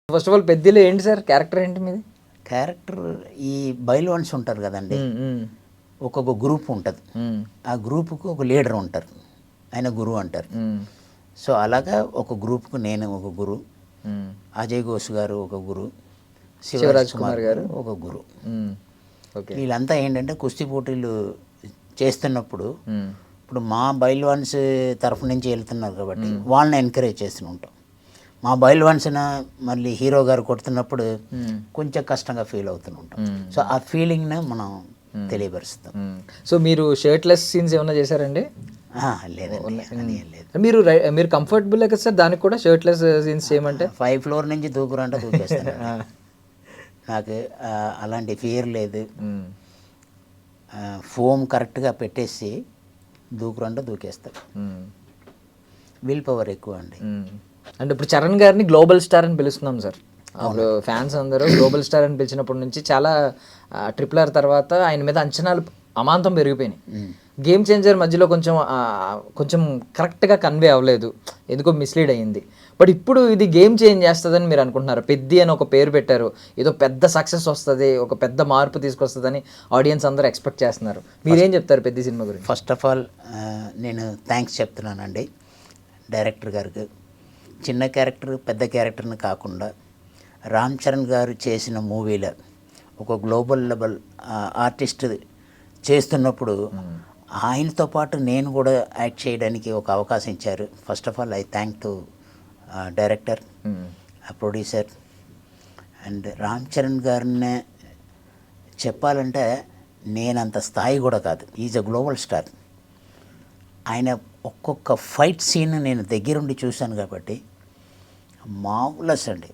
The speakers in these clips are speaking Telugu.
ఫస్ట్ ఆఫ్ ఆల్ పెద్దలో ఏంటి సార్ క్యారెక్టర్ ఏంటి మీది? క్యారెక్టర్ ఈ బైలోన్స్ ఉంటారు కదండి, ఒక్కొక్క గ్రూప్ ఉంటుంది. ఆ గ్రూప్కు ఒక లీడర్ ఉంటారు, ఆయన గురువు అంటారు. సో అలాగా ఒక గ్రూప్కు నేను ఒక గురు, అజయ్ ఘోష్ గారు ఒక గురు, శివరాజ్ కుమార్ గారు ఒక గురు. వీళ్ళంతా ఏంటంటే కుస్తీ పోటీలు చేస్తున్నప్పుడు ఇప్పుడు మా బైల్వాన్స్ తరఫు నుంచి వెళ్తున్నారు కాబట్టి వాళ్ళని ఎంకరేజ్ చేస్తూ ఉంటాం. మా బైల్వాన్స్న మళ్ళీ హీరో గారు కొడుతున్నప్పుడు కొంచెం కష్టంగా ఫీల్ అవుతూ ఉంటాం. సో ఆ ఫీలింగ్ని మనం తెలియపరుస్తాం. సో మీరు షర్ట్లెస్ సీన్స్ ఏమైనా చేశారండి? లేదండి, లేదు. మీరు కంఫర్టబుల్ కదా సార్ దానికి కూడా షర్ట్లెస్ సీన్స్ చేయమంటే? 5th floor నుంచి దూకురంటే దూకేస్తాను. నాకు అలాంటి ఫియర్ లేదు. ఫోమ్ కరెక్ట్గా పెట్టేసి దూకురంటే దూకేస్తాను. విల్ పవర్ ఎక్కువ అండి. అంటే ఇప్పుడు చరణ్ గారిని గ్లోబల్ స్టార్ అని పిలుస్తున్నాం సార్. అప్పుడు ఫ్యాన్స్ అందరూ గ్లోబల్ స్టార్ అని పిలిచినప్పటి నుంచి చాలా RRR తర్వాత ఆయన మీద అంచనాలు అమాంతం పెరిగిపోయినాయి. గేమ్ చేంజర్ మధ్యలో కొంచెం కరెక్ట్గా కన్వే అవ్వలేదు, ఎందుకో మిస్లీడ్ అయ్యింది. బట్ ఇప్పుడు ఇది గేమ్ చేంజ్ చేస్తుందని మీరు అనుకుంటున్నారు? పెద్ది అని ఒక పేరు పెట్టారు, ఏదో పెద్ద సక్సెస్ వస్తుంది, ఒక పెద్ద మార్పు తీసుకొస్తుందని ఆడియన్స్ అందరూ ఎక్స్పెక్ట్ చేస్తున్నారు. మీరేం చెప్తారు పెద్ది సినిమా గురించి? ఫస్ట్ ఆఫ్ ఆల్ నేను థ్యాంక్స్ చెప్తున్నానండి డైరెక్టర్ గారికి. చిన్న క్యారెక్టర్ పెద్ద క్యారెక్టర్ని కాకుండా రామ్ చరణ్ గారు చేసిన మూవీలో ఒక గ్లోబల్ లెవెల్ ఆర్టిస్ట్ చేస్తున్నప్పుడు ఆయనతో పాటు నేను కూడా యాక్ట్ చేయడానికి ఒక అవకాశం ఇచ్చారు. First of all I thank to director, producer and Ram Charan గారిని చెప్పాలంటే నేనంత స్థాయి కూడా కాదు. Is a global star. ఆయన ఒక్కొక్క ఫైట్ సీన్ నేను దగ్గరుండి చూశాను కాబట్టి మామూలస్ అండి,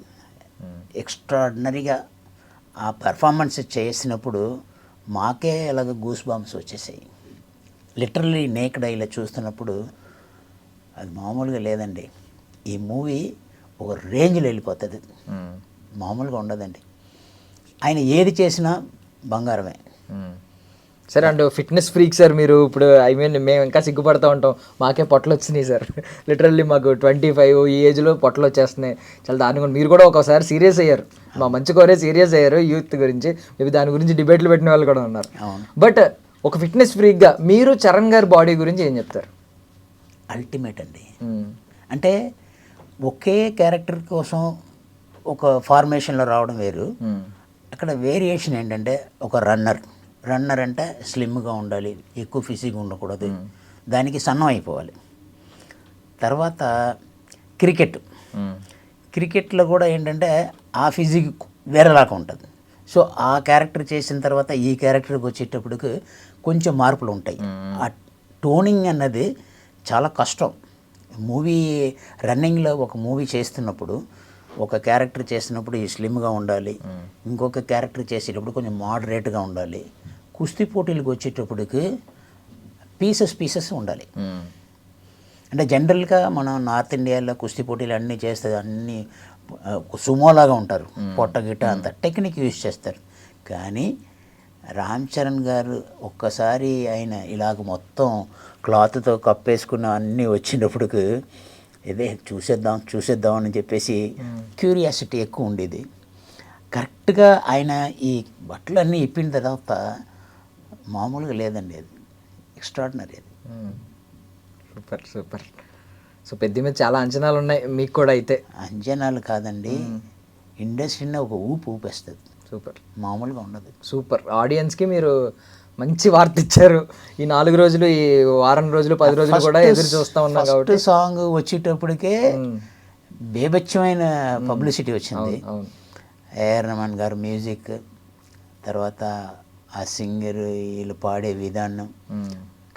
ఎక్స్ట్రాడినరీగా ఆ పెర్ఫార్మెన్స్ చేసినప్పుడు మాకే అలాగ గూస్ బాంబ్స్ వచ్చేసాయి. లిటరల్లీ నేక్డ్ ఇలా చూస్తున్నప్పుడు అది మామూలుగా లేదండి. ఈ మూవీ ఒక రేంజ్లో వెళ్ళిపోతుంది, మామూలుగా ఉండదండి. ఆయన ఏది చేసినా బంగారమే. Sir and fitness freak sir మీరు. ఇప్పుడు మేము ఇంకా సిగ్గుపడుతూ ఉంటాం, మాకే పొట్టలు వచ్చినాయి సార్. లిటరల్లీ మాకు 25 ఈ ఏజ్లో పొట్టలు వచ్చేస్తున్నాయి, చాలా దాని. మీరు కూడా ఒకసారి సీరియస్ అయ్యారు, మా మంచి కోరే సీరియస్ అయ్యారు యూత్ గురించి. మేబీ దాని గురించి డిబేట్లు పెట్టిన వాళ్ళు కూడా ఉన్నారు. బట్ ఒక ఫిట్నెస్ ఫ్రీక్గా మీరు చరణ్ గారి బాడీ గురించి ఏం చెప్తారు? అల్టిమేట్ అండి. అంటే ఒకే క్యారెక్టర్ కోసం ఒక ఫార్మేషన్లో రావడం వేరు. అక్కడ వేరియేషన్ ఏంటంటే ఒక రన్నర్ అంటే స్లిమ్గా ఉండాలి, ఎక్కువ ఫిజిక్ ఉండకూడదు, దానికి సన్నం అయిపోవాలి. తర్వాత క్రికెట్లో కూడా ఏంటంటే ఆ ఫిజిక్ వేరేలాగా ఉంటుంది. సో ఆ క్యారెక్టర్ చేసిన తర్వాత ఈ క్యారెక్టర్కి వచ్చేటప్పటికి కొంచెం మార్పులు ఉంటాయి. ఆ టోనింగ్ అన్నది చాలా కష్టం. మూవీ రన్నింగ్లో ఒక మూవీ చేస్తున్నప్పుడు ఒక క్యారెక్టర్ చేసినప్పుడు ఈ స్లిమ్గా ఉండాలి, ఇంకొక క్యారెక్టర్ చేసేటప్పుడు కొంచెం మోడరేట్గా ఉండాలి. కుస్తీ పోటీలకు వచ్చేటప్పటికి పీసెస్ ఉండాలి. అంటే జనరల్గా మనం నార్త్ ఇండియాలో కుస్తీ పోటీలు అన్నీ చేస్తే అన్నీ సుమోలాగా ఉంటారు, పొట్ట గిట్ట అంత టెక్నిక్ యూజ్ చేస్తారు. కానీ రామ్ చరణ్ గారు ఒక్కసారి ఆయన ఇలాగ మొత్తం క్లాత్తో కప్పేసుకున్న అన్నీ వచ్చినప్పటికి ఇదే చూసేద్దాం అని చెప్పేసి క్యూరియాసిటీ ఎక్కువ ఉండేది. కరెక్ట్గా ఆయన ఈ బట్టలన్నీ ఇప్పిన తర్వాత మామూలుగా లేదండి, అది ఎక్స్ట్రాడినరీ. అది సూపర్. సో పెద్ద మీద చాలా అంచనాలు ఉన్నాయి మీకు కూడా. అయితే అంచనాలు కాదండి, ఇండస్ట్రీని ఒక ఊపేస్తుంది. మామూలుగా ఉండదు. సూపర్. ఆడియన్స్కి మీరు మంచి వార్త ఇచ్చారు. ఈ 4 రోజులు, ఈ వారం రోజులు, 10 రోజులు కూడా ఎదురు చూస్తూ ఉన్నాం కాబట్టి. సాంగ్ వచ్చేటప్పటికే బేబచ్చమైన పబ్లిసిటీ వచ్చింది. AR రెహమాన్ గారు మ్యూజిక్, తర్వాత ఆ సింగర్ వీళ్ళు పాడే విధానం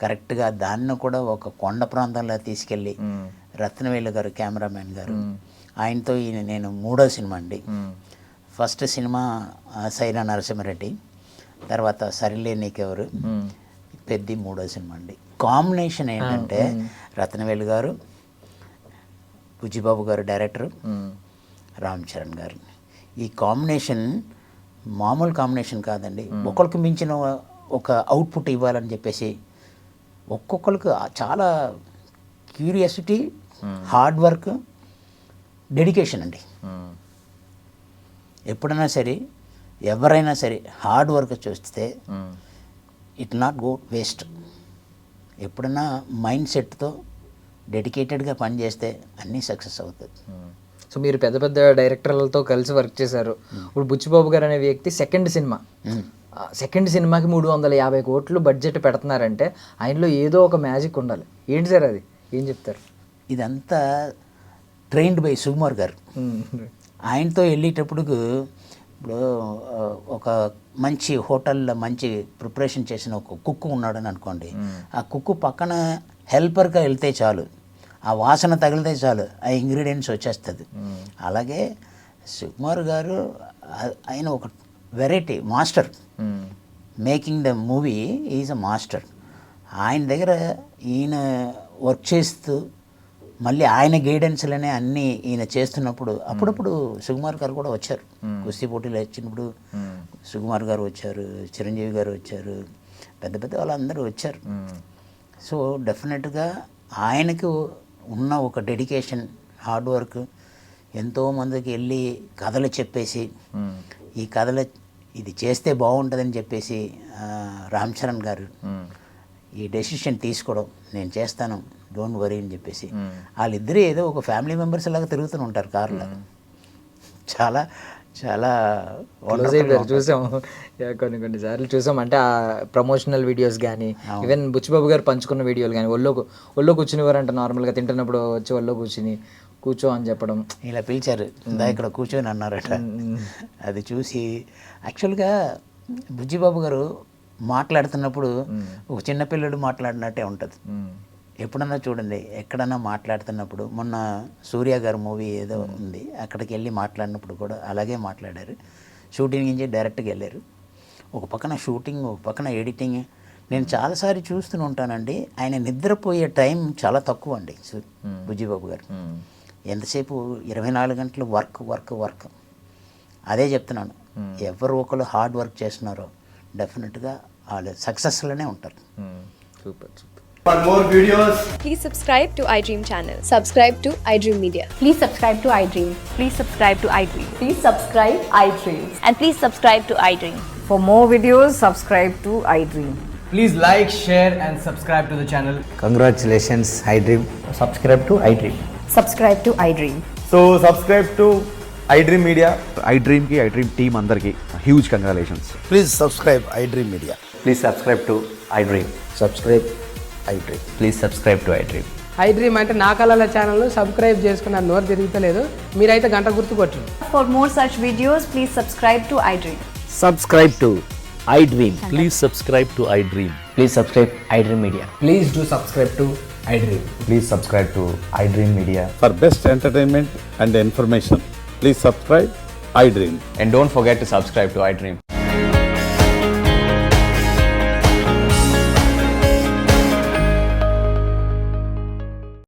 కరెక్ట్గా దాన్ని కూడా ఒక కొండ ప్రాంతంలో తీసుకెళ్ళి రత్నవేలు గారు కెమెరామెన్ గారు, ఆయనతో నేను 3వ సినిమా అండి. ఫస్ట్ సినిమా సైరా నరసింహారెడ్డి, తర్వాత సరిలే నీకెవరు, పెద్ది 3వ సినిమా అండి. కాంబినేషన్ ఏంటంటే రత్నవేలు గారు, బుజ్జిబాబు గారు డైరెక్టర్, రామ్ చరణ్ గారు. ఈ కాంబినేషన్ మామూలు కాంబినేషన్ కాదండి. ఒకరికి మించిన ఒక అవుట్పుట్ ఇవ్వాలని చెప్పేసి ఒక్కొక్కరికి చాలా క్యూరియాసిటీ, హార్డ్ వర్క్, డెడికేషన్ అండి. ఎప్పుడైనా సరే ఎవరైనా సరే హార్డ్ వర్క్ చూస్తే ఇట్ నాట్ గో వేస్ట్. ఎప్పుడైనా మైండ్ సెట్తో డెడికేటెడ్గా పనిచేస్తే అన్నీ సక్సెస్ అవుతుంది. సో మీరు పెద్ద పెద్ద డైరెక్టర్లతో కలిసి వర్క్ చేశారు. ఇప్పుడు బుచ్చిబాబు గారు అనే వ్యక్తి సెకండ్ సినిమాకి 350 కోట్లు బడ్జెట్ పెడుతున్నారంటే ఆయనలో ఏదో ఒక మ్యాజిక్ ఉండాలి. ఏంటి సార్ అది, ఏం చెప్తారు? ఇదంతా ట్రైన్డ్ బై సుకుమార్ గారు. ఆయనతో వెళ్ళేటప్పుడు ఇప్పుడు ఒక మంచి హోటల్లో మంచి ప్రిపరేషన్ చేసిన ఒక కుక్కు ఉన్నాడని అనుకోండి, ఆ కుక్కు పక్కన హెల్పర్గా వెళ్తే చాలు, ఆ వాసన తగిలితే చాలు, ఆ ఇంగ్రీడియంట్స్ వచ్చేస్తుంది. అలాగే సుకుమార్ గారు ఆయన ఒక variety master, making the movie is a master. ఆయన దగ్గర ఈయన వర్క్ చేస్తూ మళ్ళీ ఆయన గైడెన్స్లోనే అన్నీ ఈయన చేస్తున్నప్పుడు అప్పుడప్పుడు సుకుమార్ గారు కూడా వచ్చారు. కుస్తీ పోటీలు వచ్చినప్పుడు సుకుమార్ గారు వచ్చారు, చిరంజీవి గారు వచ్చారు, పెద్ద పెద్ద వాళ్ళందరూ వచ్చారు. సో డెఫినెట్గా ఆయనకు ఉన్న ఒక డెడికేషన్, హార్డ్ వర్క్, ఎంతోమందికి వెళ్ళి కథలు చెప్పేసి ఈ కథలు ఇది చేస్తే బాగుంటుందని చెప్పేసి రామ్ చరణ్ గారు ఈ డెసిషన్ తీసుకోవడం, నేను చేస్తాను డోంట్ వరీ అని చెప్పేసి వాళ్ళిద్దరూ ఏదో ఒక ఫ్యామిలీ మెంబర్స్ లాగా తిరుగుతూ ఉంటారు కార్లో. చాలా చాలా చూసాం, కొన్ని సార్లు చూసాం. అంటే ఆ ప్రమోషనల్ వీడియోస్ కానీ, ఈవెన్ బుచ్చిబాబు గారు పంచుకున్న వీడియోలు కానీ, ఒళ్ళో కూర్చునేవారంట. నార్మల్గా తింటున్నప్పుడు వచ్చి ఒళ్ళో కూర్చో అని చెప్పడం, ఇలా పిలిచారు, ఇక్కడ కూర్చొని అన్నారట. అది చూసి యాక్చువల్గా బుచ్చిబాబు గారు మాట్లాడుతున్నప్పుడు ఒక చిన్నపిల్లడు మాట్లాడినట్టే ఉంటుంది. ఎప్పుడన్నా చూడండి, ఎక్కడన్నా మాట్లాడుతున్నప్పుడు, మొన్న సూర్య గారి మూవీ ఏదో ఉంది, అక్కడికి వెళ్ళి మాట్లాడినప్పుడు కూడా అలాగే మాట్లాడారు. షూటింగ్ నుంచి డైరెక్ట్గా వెళ్ళారు. ఒక పక్కన షూటింగ్, ఒక పక్కన ఎడిటింగ్. నేను చాలాసార్లు చూస్తూనే ఉంటానండి, ఆయన నిద్రపోయే టైం చాలా తక్కువ అండి బుచ్చిబాబు గారు. ఎంతసేపు 24 గంటలు వర్క్. అదే చెప్తున్నాను, ఎవరు ఒకరు హార్డ్ వర్క్ చేస్తున్నారో డెఫినెట్గా వాళ్ళు సక్సెస్లోనే ఉంటారు. Super. For more videos, Please subscribe to iDream channel. Subscribe to iDream Media. Please subscribe to iDream. Please subscribe to iDream. Please subscribe iDream. And please subscribe to iDream. For more videos, subscribe to iDream. please like, share and subscribe to the channel. Congratulations, iDream. Subscribe to iDream. Subscribe to iDream. So subscribe to iDream Media. iDream ki iDream team andarki huge congratulations. Please subscribe iDream Media. Please subscribe to iDream. Subscribe iDream. Please subscribe to iDream. iDream అంటే నా కళల ఛానల్ సబ్స్క్రైబ్ చేసుకున్న నోరు తిరుగుతలేదు, మీరైతే గంట గుర్తు కొట్టండి. For more such videos, please subscribe to iDream. Subscribe to iDream. Please subscribe to iDream. Please subscribe iDream Media. Please do subscribe to iDream. Please subscribe to iDream Media. For best entertainment and information, please subscribe iDream. And don't forget to subscribe to iDream.